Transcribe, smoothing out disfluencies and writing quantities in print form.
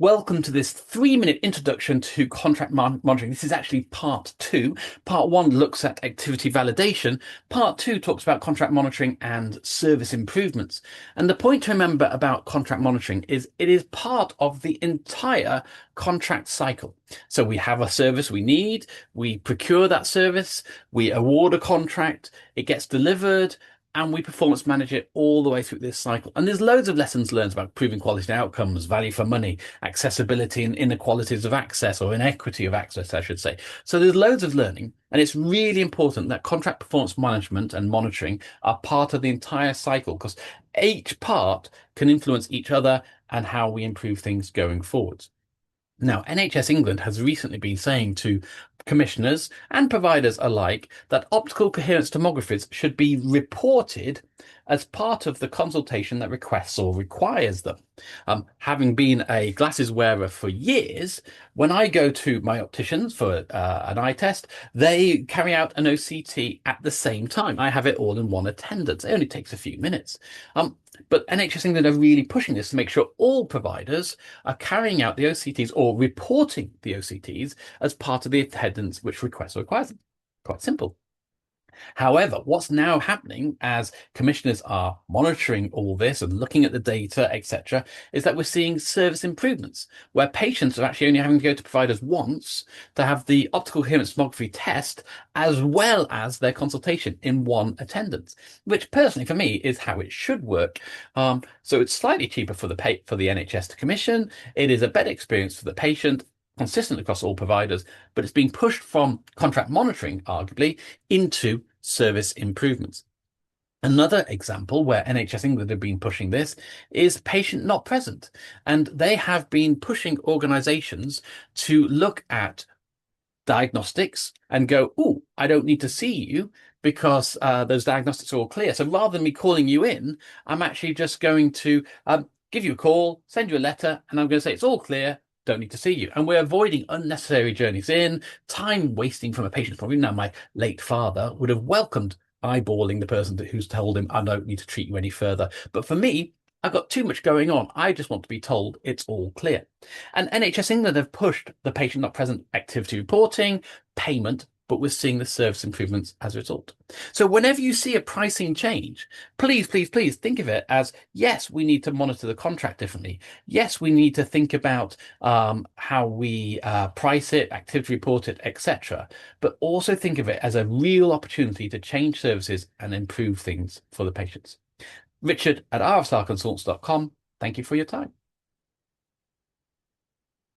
Welcome to this 3-minute introduction to contract monitoring. This is actually part two. Part one looks at activity validation. Part two talks about contract monitoring and service improvements. And the point to remember about contract monitoring is it is part of the entire contract cycle. So we have a service we need, we procure that service, we award a contract, it gets delivered, and we performance manage it all the way through this cycle. And there's loads of lessons learned about proving quality and outcomes, value for money, accessibility and inequalities of access, or inequity of access, I should say. So there's loads of learning, and it's really important that contract performance management and monitoring are part of the entire cycle because each part can influence each other and how we improve things going forwards. Now, NHS England has recently been saying to commissioners and providers alike that optical coherence tomographies should be reported as part of the consultation that requests or requires them. Having been a glasses wearer for years, when I go to my opticians for an eye test, they carry out an OCT at the same time. I have it all in one attendance. It only takes a few minutes. But NHS England are really pushing this to make sure all providers are carrying out the OCTs or reporting the OCTs as part of the attendance which requests or requires them. Quite simple. However, what's now happening as commissioners are monitoring all this and looking at the data, etc., is that we're seeing service improvements where patients are actually only having to go to providers once to have the optical coherence tomography test as well as their consultation in one attendance, which personally for me is how it should work. So it's slightly cheaper for the NHS to commission. It is a better experience for the patient, consistent across all providers, but it's being pushed from contract monitoring, arguably, into service improvements. Another example where NHS England have been pushing this is patient not present. And they have been pushing organizations to look at diagnostics and go, oh, I don't need to see you because those diagnostics are all clear. So rather than me calling you in, I'm actually just going to give you a call, send you a letter, and I'm going to say it's all clear. Don't need to see you. And we're avoiding unnecessary journeys in, time wasting from a patient's point of view. Now, my late father would have welcomed eyeballing the person who's told him, I don't need to treat you any further. But for me, I've got too much going on. I just want to be told it's all clear. And NHS England have pushed the patient not present activity reporting, payment, but we're seeing the service improvements as a result. So whenever you see a pricing change, please, please, please think of it as, yes, we need to monitor the contract differently. Yes, we need to think about how we price it, activity report it, etc. But also think of it as a real opportunity to change services and improve things for the patients. Richard at rsrconsultants.com. Thank you for your time.